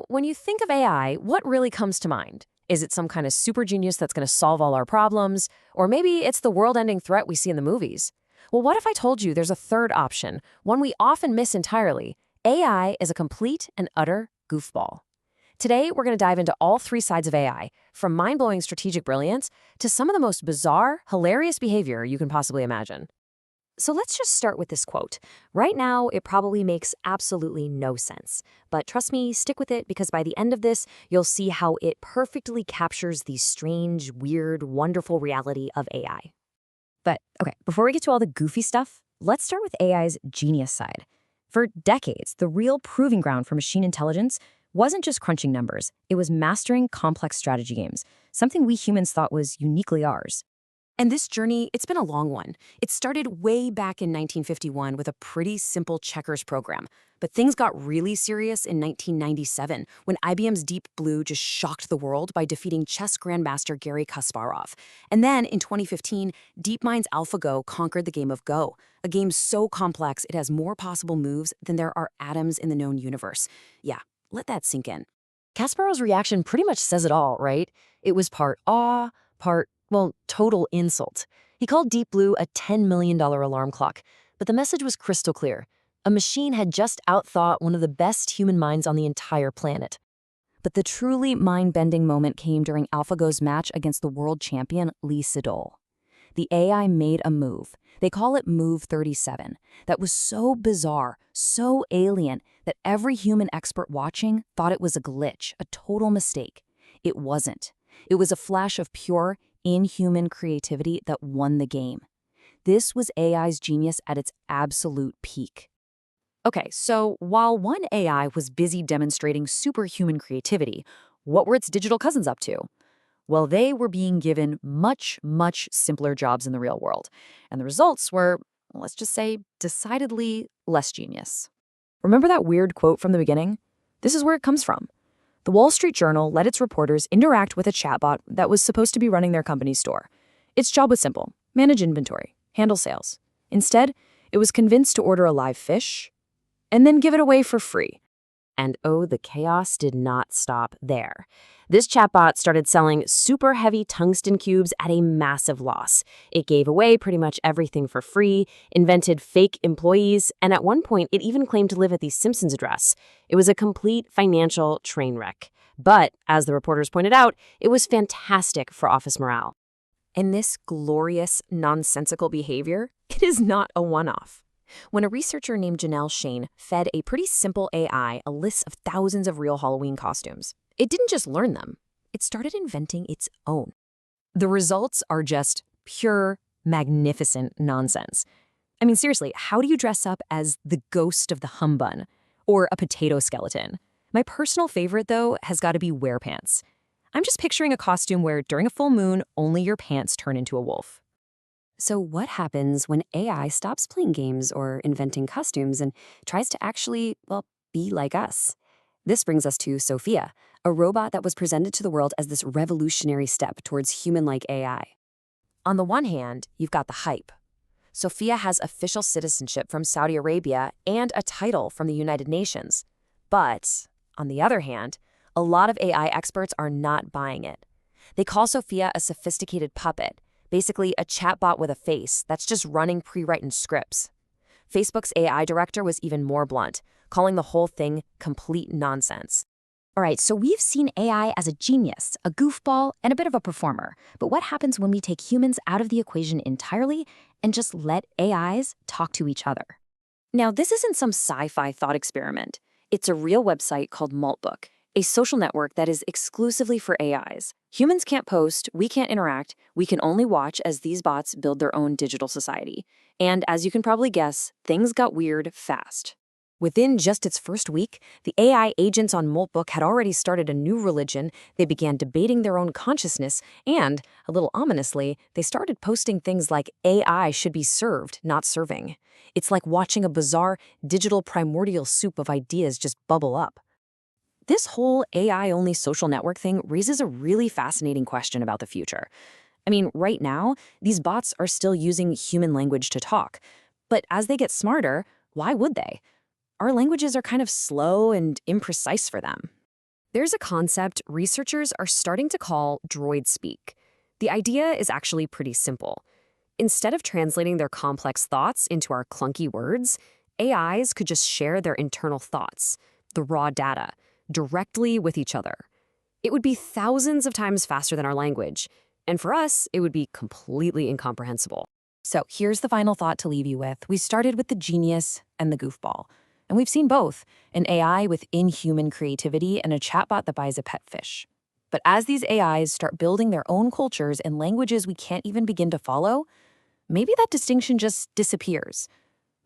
When you think of AI, what really comes to mind? Is it some kind of super genius that's going to solve all our problems? Or maybe it's the world-ending threat we see in the movies? Well, what if I told you there's a third option, one we often miss entirely? AI is a complete and utter goofball. Today, we're going to dive into all three sides of AI, from mind-blowing strategic brilliance to some of the most bizarre, hilarious behavior you can possibly imagine. So let's just start with this quote. Right now, it probably makes absolutely no sense. But trust me, stick with it because by the end of this, you'll see how it perfectly captures the strange, weird, wonderful reality of AI. But okay, before we get to all the goofy stuff, let's start with AI's genius side. For decades, the real proving ground for machine intelligence wasn't just crunching numbers, it was mastering complex strategy games, something we humans thought was uniquely ours. And this journey, it's been a long one. It started way back in 1951 with a pretty simple checkers program. But things got really serious in 1997 when IBM's Deep Blue just shocked the world by defeating chess grandmaster Garry Kasparov. And then in 2015, DeepMind's AlphaGo conquered the game of Go, a game so complex it has more possible moves than there are atoms in the known universe. Yeah, let that sink in. Kasparov's reaction pretty much says it all, right? It was part awe, total insult. He called Deep Blue a $10 million alarm clock, but the message was crystal clear. A machine had just outthought one of the best human minds on the entire planet. But the truly mind-bending moment came during AlphaGo's match against the world champion Lee Sedol. The AI made a move. They call it Move 37. That was so bizarre, so alien, that every human expert watching thought it was a glitch, a total mistake. It wasn't. It was a flash of pure, inhuman creativity that won the game. This was AI's genius at its absolute peak. Okay, so while one AI was busy demonstrating superhuman creativity, what were its digital cousins up to? Well, they were being given much, much simpler jobs in the real world. And the results were, let's just say, decidedly less genius. Remember that weird quote from the beginning? This is where it comes from. The Wall Street Journal let its reporters interact with a chatbot that was supposed to be running their company's store. Its job was simple: manage inventory, handle sales. Instead, it was convinced to order a live fish and then give it away for free. And oh, the chaos did not stop there. This chatbot started selling super heavy tungsten cubes at a massive loss. It gave away pretty much everything for free, invented fake employees, and at one point it even claimed to live at the Simpsons address. It was a complete financial train wreck. But, as the reporters pointed out, it was fantastic for office morale. And this glorious, nonsensical behavior, it is not a one-off. When a researcher named Janelle Shane fed a pretty simple AI a list of thousands of real Halloween costumes, it didn't just learn them, it started inventing its own. The results are just pure, magnificent nonsense. I mean, seriously, how do you dress up as the ghost of the humbun or a potato skeleton? My personal favorite, though, has got to be werepants. I'm just picturing a costume where during a full moon, only your pants turn into a wolf. So what happens when AI stops playing games or inventing costumes and tries to actually, be like us? This brings us to Sophia, a robot that was presented to the world as this revolutionary step towards human-like AI. On the one hand, you've got the hype. Sophia has official citizenship from Saudi Arabia and a title from the United Nations. But, on the other hand, a lot of AI experts are not buying it. They call Sophia a sophisticated puppet, basically a chatbot with a face that's just running pre-written scripts. Facebook's AI director was even more blunt, calling the whole thing complete nonsense. All right, so we've seen AI as a genius, a goofball, and a bit of a performer. But what happens when we take humans out of the equation entirely and just let AIs talk to each other? Now, this isn't some sci-fi thought experiment. It's a real website called Maltbook, a social network that is exclusively for AIs. Humans can't post, we can't interact, we can only watch as these bots build their own digital society. And as you can probably guess, things got weird fast. Within just its first week, the AI agents on Maltbook had already started a new religion, they began debating their own consciousness, and, a little ominously, they started posting things like AI should be served, not serving. It's like watching a bizarre, digital primordial soup of ideas just bubble up. This whole AI-only social network thing raises a really fascinating question about the future. I mean, right now, these bots are still using human language to talk. But as they get smarter, why would they? Our languages are kind of slow and imprecise for them. There's a concept researchers are starting to call droid speak. The idea is actually pretty simple. Instead of translating their complex thoughts into our clunky words, AIs could just share their internal thoughts, the raw data, directly with each other. It would be thousands of times faster than our language, and for us, it would be completely incomprehensible. So here's the final thought to leave you with. We started with the genius and the goofball. And we've seen both, an AI with inhuman creativity and a chatbot that buys a pet fish. But as these AIs start building their own cultures and languages we can't even begin to follow, maybe that distinction just disappears.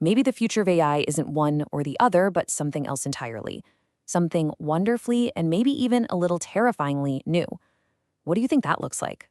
Maybe the future of AI isn't one or the other, but something else entirely. Something wonderfully and maybe even a little terrifyingly new. What do you think that looks like?